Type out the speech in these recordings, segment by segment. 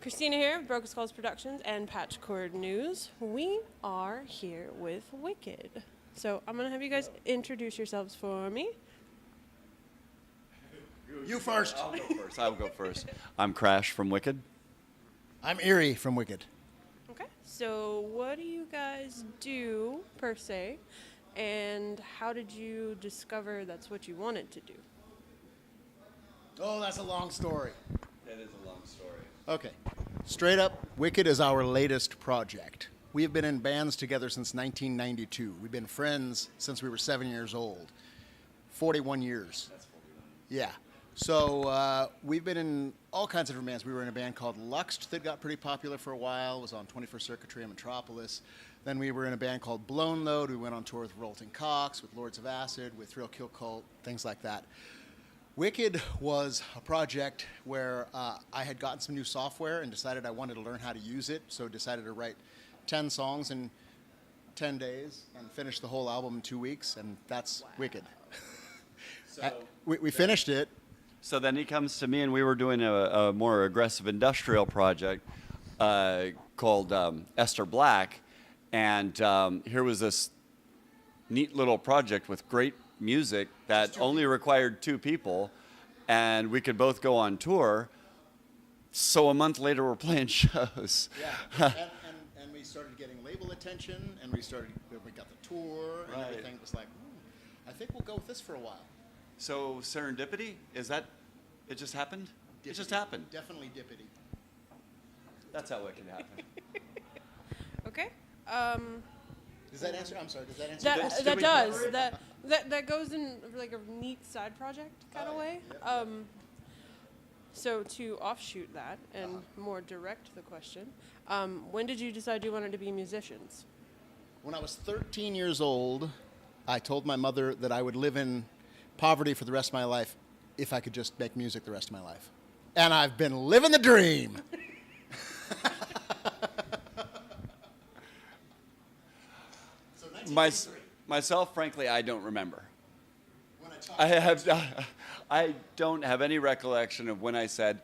Christina here, Broken Skulls Productions and Patchchord News. We are here with Wiccid. So I'm going to have you guys introduce yourselves for me. You first. I'll go first. I'm Crash from Wiccid. I'm Erie from Wiccid. Okay, so what do you guys do, per se, and how did you discover that's what you wanted to do? Oh, that's a long story. That is a long story. Okay. Straight up, Wiccid is our latest project. We have been in bands together since 1992. We've been friends since we were 7 years old. 41 years. That's 41. Yeah. So we've been in all kinds of different bands. We were in a band called Luxt that got pretty popular for a while. It was on 21st Circuitry in Metropolis. Then we were in a band called Blown Load. We went on tour with Rolting Cox, with Lords of Acid, with Thrill Kill Cult, things like that. Wiccid was a project where I had gotten some new software and decided I wanted to learn how to use it, so decided to write 10 songs in 10 days and finish the whole album in 2 weeks, and that's Wiccid. So we finished it. So then he comes to me, and we were doing a more aggressive industrial project called Esther Black, and here was this neat little project with great music that only required 2 people, and we could both go on tour. So a month later, we're playing shows. Yeah, and we started getting label attention, and we got the tour, and everything. It was like, I think we'll go with this for a while. So serendipity, is that, it just happened? Dippity. It just happened. Definitely dippity. That's how it can happen. Okay. Does that answer? I'm sorry. Does that answer? That does. That goes in like a neat side project kind of way. Yep. So to offshoot that and more direct the question, when did you decide you wanted to be musicians? When I was 13 years old, I told my mother that I would live in poverty for the rest of my life if I could just make music the rest of my life. And I've been living the dream. Myself, frankly, I don't remember. When I don't have any recollection of when I said,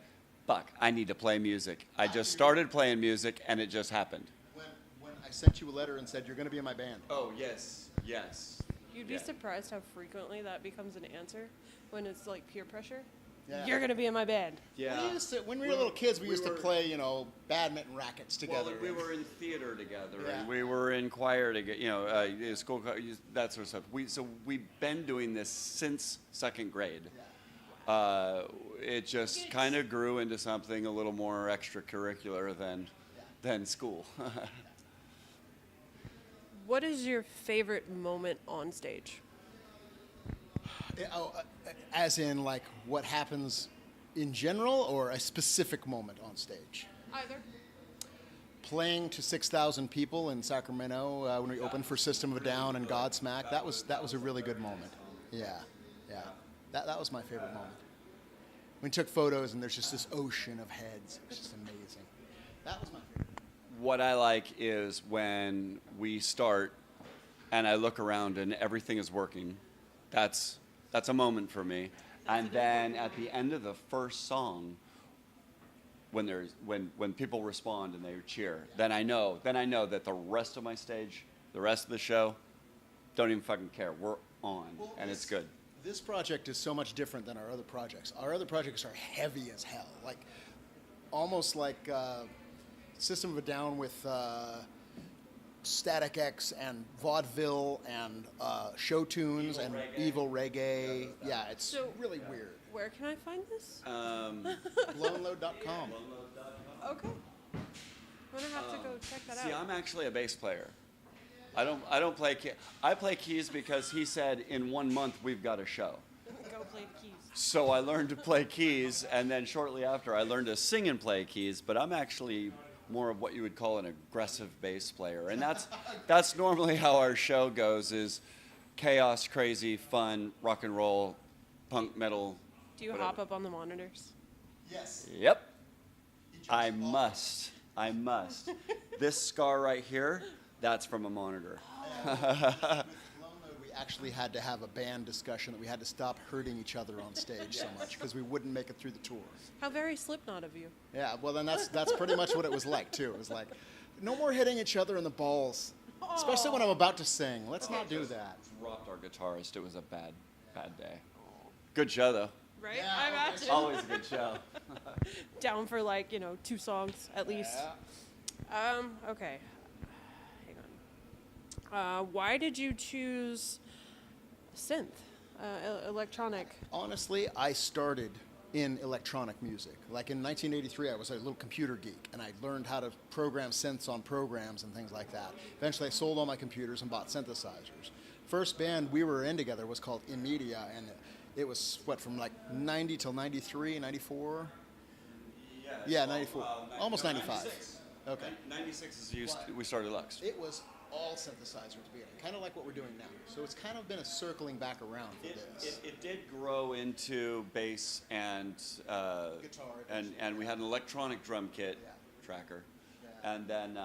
fuck, I need to play music. I just started playing music, and it just happened. When I sent you a letter and said, you're going to be in my band. Oh, yes. You'd be surprised how frequently that becomes an answer when it's like peer pressure. Yeah. You're going to be in my band. Yeah. When we were little kids, we used to play, badminton rackets together. Well, we were in theater together, Yeah. and we were in choir together, school, that sort of stuff. So we've been doing this since second grade. Yeah. It just kind of grew into something a little more extracurricular than school. What is your favorite moment on stage? As in, like, what happens in general or a specific moment on stage? Either. Playing to 6,000 people in Sacramento when we opened for System of a Down and Godsmack, that was a really good moment. Yeah. That was my favorite moment. We took photos and there's just this ocean of heads. It's just amazing. That was my favorite. What I like is when we start and I look around and everything is working. That's a moment for me. And then at the end of the first song, when people respond and they cheer, then I know that the rest of my stage, the rest of the show, don't even fucking care. We're on, and it's good. This project is so much different than our other projects. Our other projects are heavy as hell, almost like System of a Down with Static X and vaudeville and show tunes and evil reggae. Yeah, it's really weird. Where can I find this? Blownload.com. Okay. I'm gonna have to go check that out. See, I'm actually a bass player. I don't play keys. I play keys because he said in 1 month we've got a show. Go play keys. So I learned to play keys, and then shortly after I learned to sing and play keys. But I'm actually more of what you would call an aggressive bass player, and that's normally how our show goes: is chaos, crazy, fun, rock and roll, punk, metal. Do you whatever. hop up on the monitors? Yes. Yep. I must. This scar right here, that's from a monitor. With Blownload, we actually had to have a band discussion that we had to stop hurting each other on stage so much because we wouldn't make it through the tour. How very Slipknot of you. Yeah, well then that's pretty much what it was like too. It was like, no more hitting each other in the balls, especially when I'm about to sing. Let's not do that. Dropped our guitarist. It was a bad day. Good show though. Right? Yeah, I imagine. Always a good show. Down for 2 songs at least. Okay. Hang on. Why did you choose synth, electronic? Honestly, I started in electronic music. Like in 1983, I was a little computer geek, and I learned how to program synths on programs and things like that. Eventually, I sold all my computers and bought synthesizers. First band we were in together was called In Media, and it was, from like 90 till 93, 94? Yeah, 94. Almost 95. 96. Okay. 96 is we started Lux. It was all synthesizers at the beginning, kind of like what we're doing now. So it's kind of been a circling back around for this. It did grow into bass and Guitar, and we had an electronic drum kit tracker, and then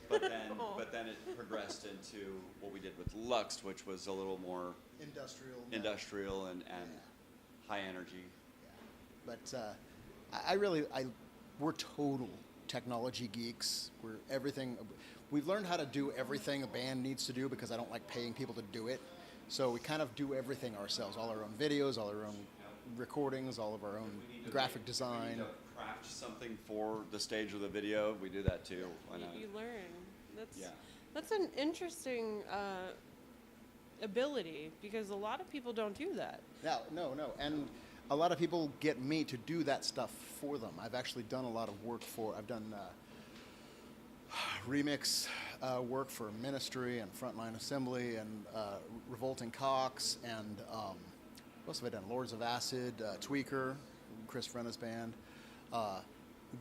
but then it progressed into what we did with Lux, which was a little more industrial and high energy. Yeah. But we're total technology geeks. We're everything. We've learned how to do everything a band needs to do because I don't like paying people to do it. So we kind of do everything ourselves, all our own videos, all our own recordings, all of our own graphic design. We need to craft something for the stage or the video. We do that too. Why not? You learn. That's an interesting ability because a lot of people don't do that. No. And a lot of people get me to do that stuff for them. I've actually done a lot of work I've done remix work for Ministry and Frontline Assembly and Revolting Cox and what else have I done? Lords of Acid, Tweaker, Chris Frenna's band,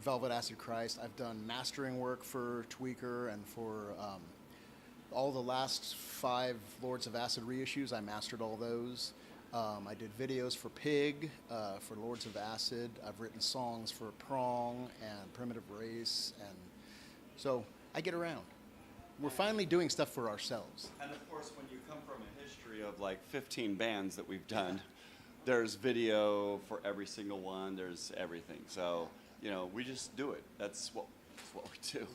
Velvet Acid Christ. I've done mastering work for Tweaker and for all the last 5 Lords of Acid reissues. I mastered all those. I did videos for Pig, for Lords of Acid. I've written songs for Prohm and Primitive Race, and so I get around. We're finally doing stuff for ourselves. And of course, when you come from a history of like 15 bands that we've done, there's video for every single one. There's everything. So we just do it. That's what we do.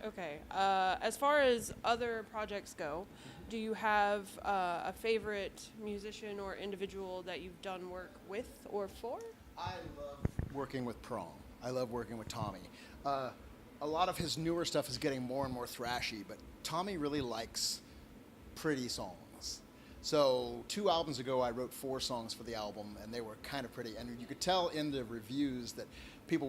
Okay. As far as other projects go, do you have a favorite musician or individual that you've done work with or for? I love working with Prohm. I love working with Tommy. A lot of his newer stuff is getting more and more thrashy, but Tommy really likes pretty songs. So 2 albums ago, I wrote 4 songs for the album, and they were kind of pretty. And you could tell in the reviews that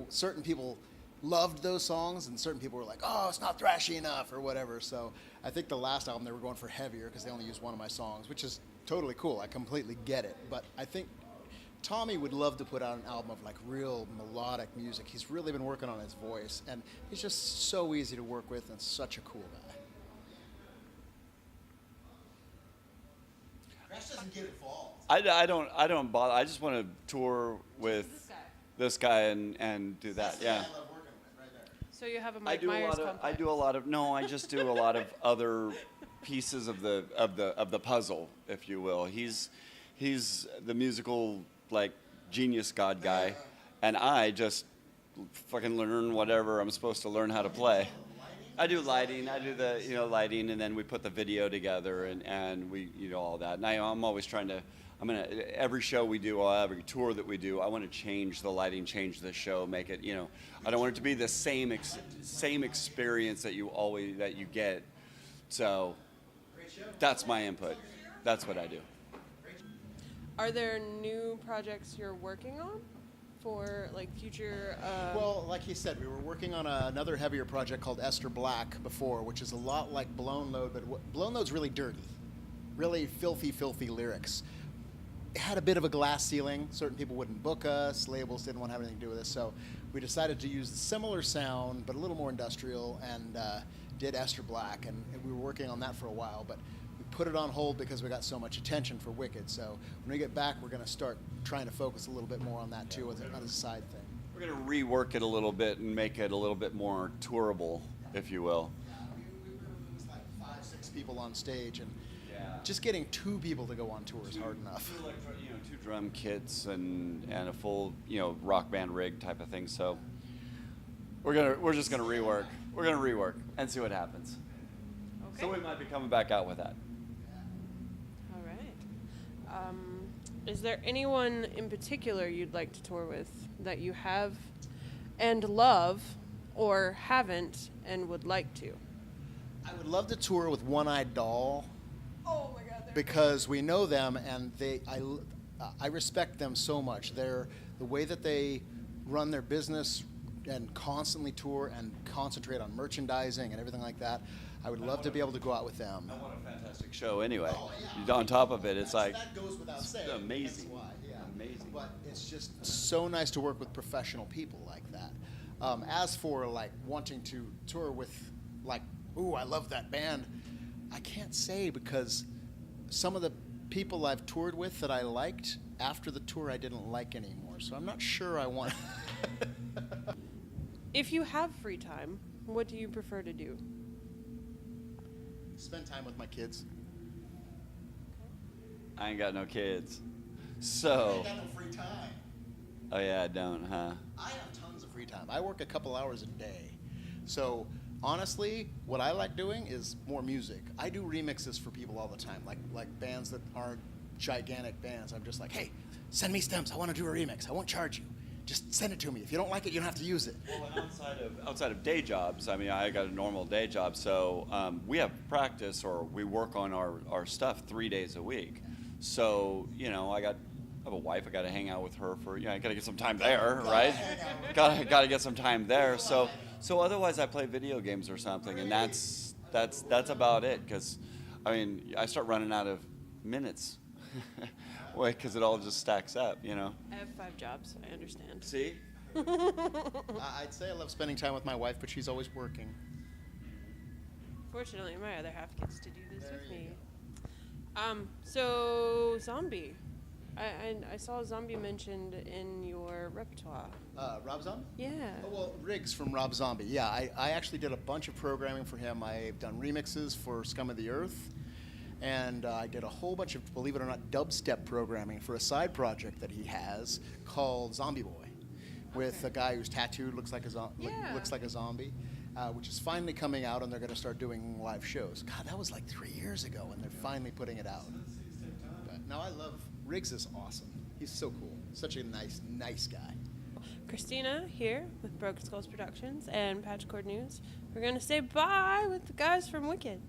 certain people loved those songs, and certain people were like, "Oh, it's not thrashy enough," or whatever. So I think the last album they were going for heavier because they only used one of my songs, which is totally cool. I completely get it. But I think Tommy would love to put out an album of like real melodic music. He's really been working on his voice, and he's just so easy to work with and such a cool guy. Crash doesn't get involved. I don't bother. I just want to tour with this guy and do that. That's Yeah. I love working with right there. So you have a Mike Myers complex. I just do a lot of other pieces of the puzzle, if you will. He's the musical genius god guy, and I just fucking learn whatever I'm supposed to learn how to play. I do lighting. I do the lighting, and then we put the video together, and we all that. And I'm always trying to. Every show we do, or every tour that we do, I want to change the lighting, change the show, make it. I don't want it to be the same experience that you get. So that's my input. That's what I do. Are there new projects you're working on for future? Well, like he said, we were working on another heavier project called Esther Black before, which is a lot like Blown Load, but Blown Load's really dirty, really filthy lyrics. It had a bit of a glass ceiling. Certain people wouldn't book us. Labels didn't want to have anything to do with us. So we decided to use a similar sound, but a little more industrial, and did Esther Black. And we were working on that for a while, but we put it on hold because we got so much attention for Wiccid. So when we get back, we're going to start trying to focus a little bit more on that too, as a side thing. We're going to rework it a little bit and make it a little bit more tourable, if you will. It was like 5-6 people on stage, and just getting 2 people to go on tour is hard enough. 2 drum kits and a full rock band rig type of thing. So we're just gonna rework. We're gonna rework and see what happens. Okay. So we might be coming back out with that. All right. Is there anyone in particular you'd like to tour with that you have and love, or haven't and would like to? I would love to tour with One Eyed Doll. Oh my God! Because we know them, and I respect them so much. The way that they run their business and constantly tour and concentrate on merchandising and everything like that. I would love to be able to go out with them. And what a fantastic show anyway. Oh, yeah. On top of it, it's like that goes without saying. amazing. That's why, yeah. Amazing. But it's just so nice to work with professional people like that. As for like wanting to tour with, like, ooh, I love that band, I can't say, because some of the people I've toured with that I liked, after the tour I didn't like anymore. So I'm not sure I want. If you have free time, what do you prefer to do? Spend time with my kids. I ain't got no kids. I So, ain't got no free time. oh yeah, I don't, huh? I have tons of free time. I work a couple hours a day. So honestly, what I like doing is more music. I do remixes for people all the time, like bands that aren't gigantic bands. I'm just like, hey, send me stems. I want to do a remix. I won't charge you. Just send it to me. If you don't like it, you don't have to use it. Well, and outside of day jobs, I mean, I got a normal day job, so we have practice, or we work on our stuff 3 days a week. So I have a wife. I got to hang out with her for I got to get some time there, right? Got to get some time there. So otherwise, I play video games or something, and that's about it. Because I mean, I start running out of minutes. Because it all just stacks up, I have 5 jobs. I understand. See? I'd say I love spending time with my wife, but she's always working. Fortunately, my other half gets to do this There with you me. So zombie. I saw zombie mentioned in your repertoire. Rob Zombie? Yeah. Oh, well, Riggs from Rob Zombie. Yeah, I actually did a bunch of programming for him. I've done remixes for Scum of the Earth. And I did a whole bunch of, believe it or not, dubstep programming for a side project that he has called Zombie Boy, with a guy who's tattooed, looks like a zombie, which is finally coming out, and they're going to start doing live shows. God, that was like 3 years ago, and they're finally putting it out. But no, I love Riggs. Is awesome. He's so cool. Such a nice guy. Christina here with Broken Skulls Productions and Patchchord News. We're going to say bye with the guys from Wiccid.